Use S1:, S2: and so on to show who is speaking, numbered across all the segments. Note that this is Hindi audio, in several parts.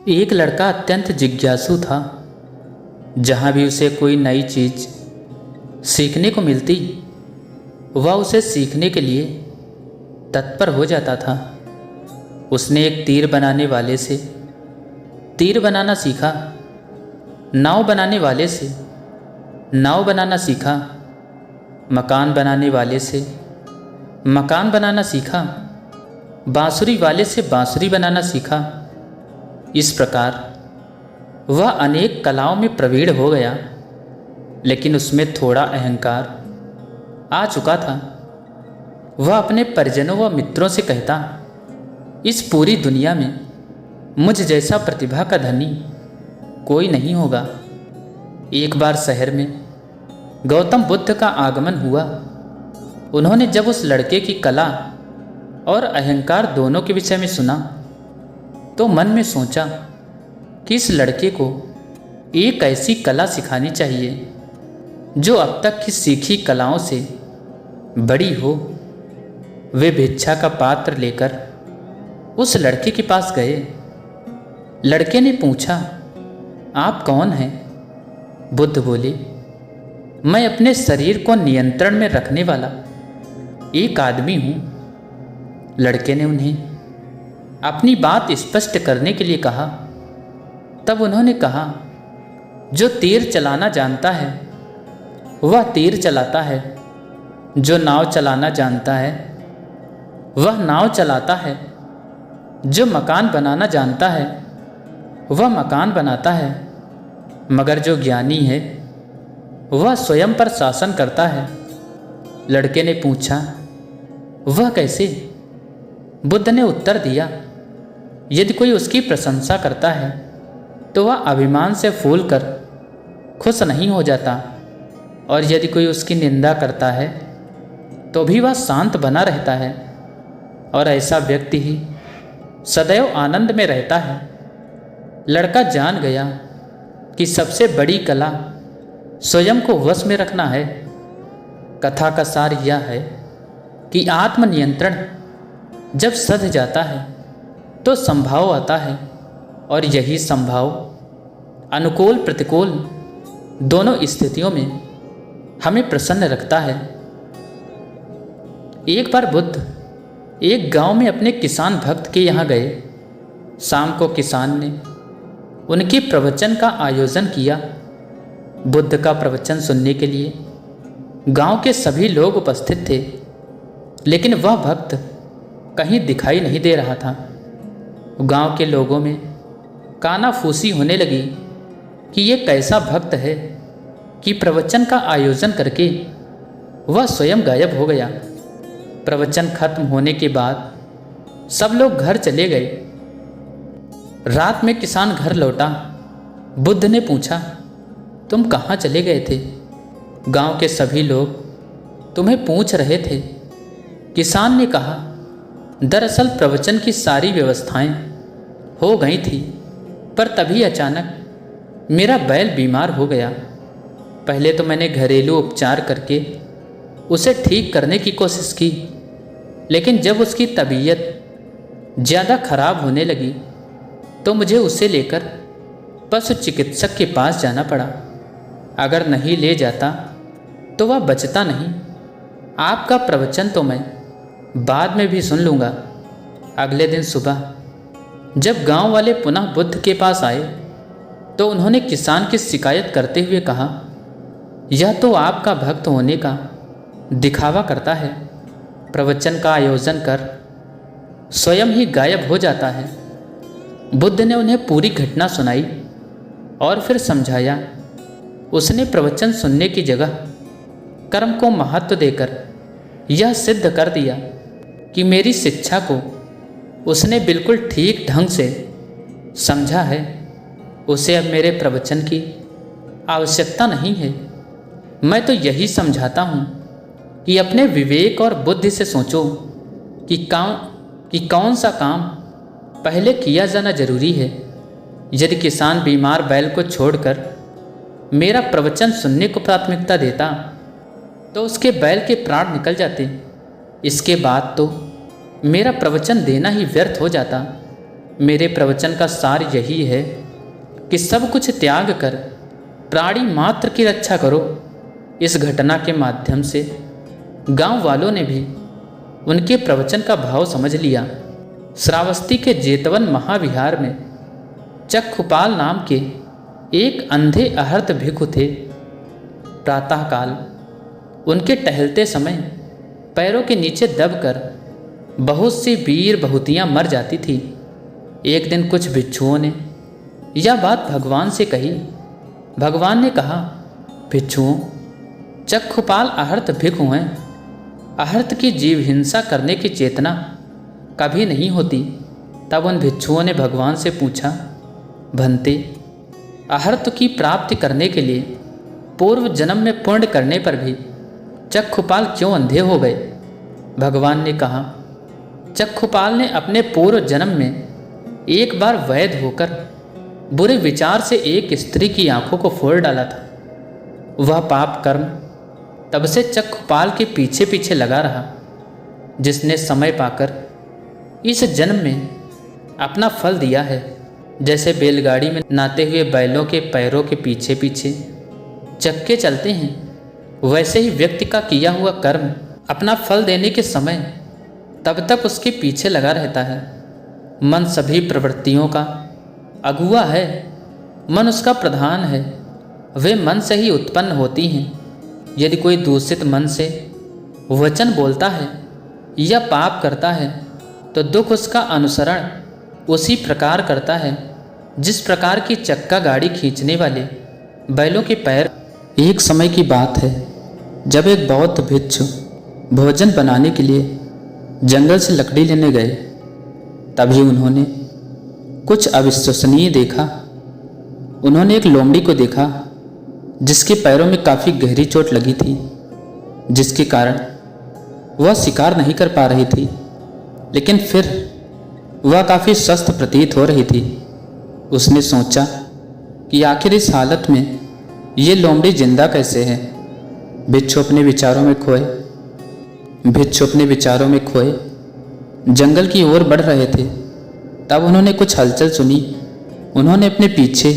S1: एक लड़का अत्यंत जिज्ञासु था। जहाँ भी उसे कोई नई चीज सीखने को मिलती, वह उसे सीखने के लिए तत्पर हो जाता था। उसने एक तीर बनाने वाले से तीर बनाना सीखा, नाव बनाने वाले से नाव बनाना सीखा, मकान बनाने वाले से मकान बनाना सीखा, बांसुरी वाले से बांसुरी बनाना सीखा। इस प्रकार वह अनेक कलाओं में प्रवीण हो गया, लेकिन उसमें थोड़ा अहंकार आ चुका था। वह अपने परिजनों व मित्रों से कहता, इस पूरी दुनिया में मुझ जैसा प्रतिभा का धनी कोई नहीं होगा। एक बार शहर में गौतम बुद्ध का आगमन हुआ। उन्होंने जब उस लड़के की कला और अहंकार दोनों के विषय में सुना, तो मन में सोचा कि इस लड़के को एक ऐसी कला सिखानी चाहिए जो अब तक की सीखी कलाओं से बड़ी हो। वे भिक्षा का पात्र लेकर उस लड़के के पास गए। लड़के ने पूछा, आप कौन हैं? बुद्ध बोले, मैं अपने शरीर को नियंत्रण में रखने वाला एक आदमी हूँ। लड़के ने उन्हें अपनी बात स्पष्ट करने के लिए कहा। तब उन्होंने कहा, जो तीर चलाना जानता है वह तीर चलाता है, जो नाव चलाना जानता है वह नाव चलाता है, जो मकान बनाना जानता है वह मकान बनाता है, मगर जो ज्ञानी है वह स्वयं पर शासन करता है। लड़के ने पूछा, वह कैसे? बुद्ध ने उत्तर दिया, यदि कोई उसकी प्रशंसा करता है तो वह अभिमान से फूलकर खुश नहीं हो जाता, और यदि कोई उसकी निंदा करता है तो भी वह शांत बना रहता है, और ऐसा व्यक्ति ही सदैव आनंद में रहता है। लड़का जान गया कि सबसे बड़ी कला स्वयं को वश में रखना है। कथा का सार यह है कि आत्मनियंत्रण जब सध जाता है तो संभाव आता है, और यही संभाव अनुकूल प्रतिकूल दोनों स्थितियों में हमें प्रसन्न रखता है। एक बार बुद्ध एक गांव में अपने किसान भक्त के यहाँ गए। शाम को किसान ने उनके प्रवचन का आयोजन किया। बुद्ध का प्रवचन सुनने के लिए गांव के सभी लोग उपस्थित थे, लेकिन वह भक्त कहीं दिखाई नहीं दे रहा था। गांव के लोगों में कानाफूसी होने लगी कि ये कैसा भक्त है कि प्रवचन का आयोजन करके वह स्वयं गायब हो गया। प्रवचन खत्म होने के बाद सब लोग घर चले गए। रात में किसान घर लौटा। बुद्ध ने पूछा, तुम कहाँ चले गए थे? गांव के सभी लोग तुम्हें पूछ रहे थे। किसान ने कहा, दरअसल प्रवचन की सारी व्यवस्थाएं हो गई थी, पर तभी अचानक मेरा बैल बीमार हो गया। पहले तो मैंने घरेलू उपचार करके उसे ठीक करने की कोशिश की, लेकिन जब उसकी तबीयत ज़्यादा खराब होने लगी तो मुझे उसे लेकर पशु चिकित्सक के पास जाना पड़ा। अगर नहीं ले जाता तो वह बचता नहीं। आपका प्रवचन तो मैं बाद में भी सुन लूँगा। अगले दिन सुबह जब गांव वाले पुनः बुद्ध के पास आए तो उन्होंने किसान की शिकायत करते हुए कहा, यह तो आपका भक्त होने का दिखावा करता है। प्रवचन का आयोजन कर स्वयं ही गायब हो जाता है। बुद्ध ने उन्हें पूरी घटना सुनाई और फिर समझाया। उसने प्रवचन सुनने की जगह कर्म को महत्व देकर यह सिद्ध कर दिया कि मेरी शिक्षा को उसने बिल्कुल ठीक ढंग से समझा है। उसे अब मेरे प्रवचन की आवश्यकता नहीं है। मैं तो यही समझाता हूँ कि अपने विवेक और बुद्धि से सोचो कि कौन सा काम पहले किया जाना जरूरी है। यदि किसान बीमार बैल को छोड़कर मेरा प्रवचन सुनने को प्राथमिकता देता तो उसके बैल के प्राण निकल जाते। इसके बाद तो मेरा प्रवचन देना ही व्यर्थ हो जाता। मेरे प्रवचन का सार यही है कि सब कुछ त्याग कर प्राणी मात्र की रक्षा करो। इस घटना के माध्यम से गांव वालों ने भी उनके प्रवचन का भाव समझ लिया। श्रावस्ती के जेतवन महाविहार में चक्षुपाल नाम के एक अंधे अहर्त भिक्षु थे। प्रातःकाल उनके टहलते समय पैरों के नीचे दबकर बहुत सी वीर बहुतियाँ मर जाती थी। एक दिन कुछ भिक्षुओं ने यह बात भगवान से कही। भगवान ने कहा, भिक्षुओं, चक्षुपाल अहर्त भिक्षु हैं। अहर्त की जीव हिंसा करने की चेतना कभी नहीं होती। तब उन भिक्षुओं ने भगवान से पूछा, भंते, अहर्त की प्राप्ति करने के लिए पूर्व जन्म में पुण्य करने पर भी चक्षुपाल क्यों अंधे हो गए? भगवान ने कहा, चक्षुपाल ने अपने पूर्व जन्म में एक बार वैध होकर बुरे विचार से एक स्त्री की आंखों को फोड़ डाला था। वह पाप कर्म तब से चक्षुपाल के पीछे पीछे लगा रहा, जिसने समय पाकर इस जन्म में अपना फल दिया है। जैसे बैलगाड़ी में नाते हुए बैलों के पैरों के पीछे पीछे चक्के चलते हैं, वैसे ही व्यक्ति का किया हुआ कर्म अपना फल देने के समय तब तक उसके पीछे लगा रहता है। मन सभी प्रवृत्तियों का अगुआ है, मन उसका प्रधान है। वे मन से ही उत्पन्न होती हैं। यदि कोई दूषित मन से वचन बोलता है या पाप करता है तो दुख उसका अनुसरण उसी प्रकार करता है जिस प्रकार की चक्का गाड़ी खींचने वाले बैलों के पैर। एक समय की बात है जब एक बौद्ध भिक्षु भोजन बनाने के लिए जंगल से लकड़ी लेने गए। तभी उन्होंने कुछ अविश्वसनीय देखा। उन्होंने एक लोमड़ी को देखा जिसके पैरों में काफ़ी गहरी चोट लगी थी, जिसके कारण वह शिकार नहीं कर पा रही थी, लेकिन फिर वह काफ़ी स्वस्थ प्रतीत हो रही थी। उसने सोचा कि आखिर इस हालत में ये लोमड़ी जिंदा कैसे है। भिक्षु अपने विचारों में खोए जंगल की ओर बढ़ रहे थे। तब उन्होंने कुछ हलचल सुनी। उन्होंने अपने पीछे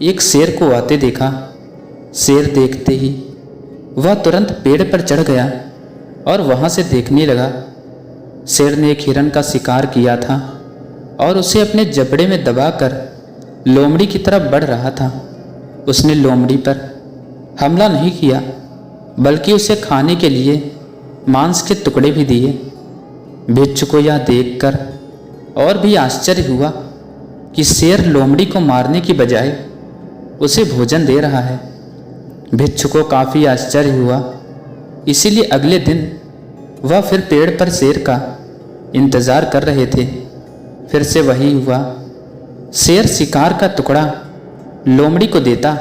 S1: एक शेर को आते देखा। शेर देखते ही वह तुरंत पेड़ पर चढ़ गया और वहाँ से देखने लगा। शेर ने एक हिरण का शिकार किया था और उसे अपने जबड़े में दबाकर लोमड़ी की तरफ बढ़ रहा था। उसने लोमड़ी पर हमला नहीं किया, बल्कि उसे खाने के लिए मांस के टुकड़े भी दिए। भिक्षु को यह देखकर और भी आश्चर्य हुआ कि शेर लोमड़ी को मारने की बजाय उसे भोजन दे रहा है। भिक्षु को काफ़ी आश्चर्य हुआ, इसीलिए अगले दिन वह फिर पेड़ पर शेर का इंतज़ार कर रहे थे। फिर से वही हुआ। शेर शिकार का टुकड़ा लोमड़ी को देता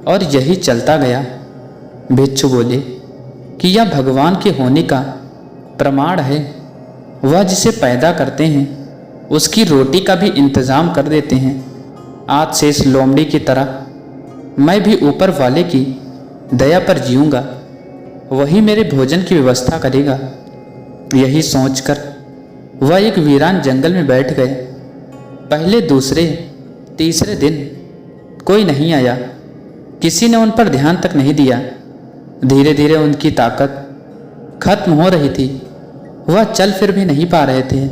S1: और यही चलता गया। भिक्षु बोले कि यह भगवान के होने का प्रमाण है। वह जिसे पैदा करते हैं उसकी रोटी का भी इंतज़ाम कर देते हैं। आज से इस लोमड़ी की तरह मैं भी ऊपर वाले की दया पर जीऊँगा, वही मेरे भोजन की व्यवस्था करेगा। यही सोचकर वह एक वीरान जंगल में बैठ गए। पहले, दूसरे, तीसरे दिन कोई नहीं आया। किसी ने उन पर ध्यान तक नहीं दिया। धीरे धीरे उनकी ताकत खत्म हो रही थी। वह चल फिर भी नहीं पा रहे थे।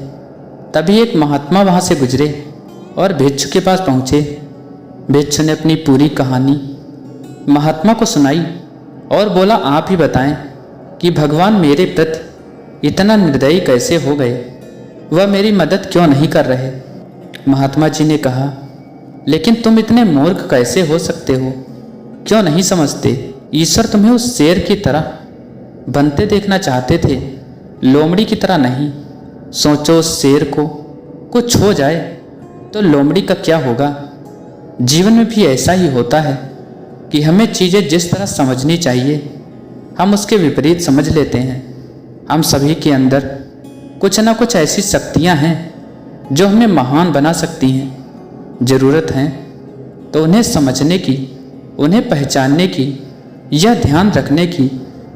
S1: तभी एक महात्मा वहाँ से गुजरे और भिक्षु के पास पहुँचे। भिक्षु ने अपनी पूरी कहानी महात्मा को सुनाई और बोला, आप ही बताएं कि भगवान मेरे प्रति इतना निर्दयी कैसे हो गए? वह मेरी मदद क्यों नहीं कर रहे? महात्मा जी ने कहा, लेकिन तुम इतने मूर्ख कैसे हो सकते हो? क्यों नहीं समझते? ईश्वर तुम्हें उस शेर की तरह बनते देखना चाहते थे, लोमड़ी की तरह नहीं। सोचो, उस शेर को कुछ हो जाए तो लोमड़ी का क्या होगा? जीवन में भी ऐसा ही होता है कि हमें चीज़ें जिस तरह समझनी चाहिए हम उसके विपरीत समझ लेते हैं। हम सभी के अंदर कुछ ना कुछ ऐसी शक्तियां हैं जो हमें महान बना सकती हैं। ज़रूरत है तो उन्हें समझने की, उन्हें पहचानने की, यह ध्यान रखने की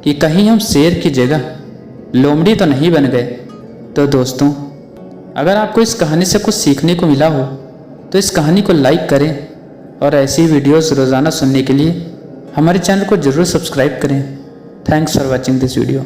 S1: कि कहीं हम शेर की जगह लोमड़ी तो नहीं बन गए। तो दोस्तों, अगर आपको इस कहानी से कुछ सीखने को मिला हो तो इस कहानी को लाइक करें और ऐसी वीडियोस रोज़ाना सुनने के लिए हमारे चैनल को ज़रूर सब्सक्राइब करें। Thanks for watching this video.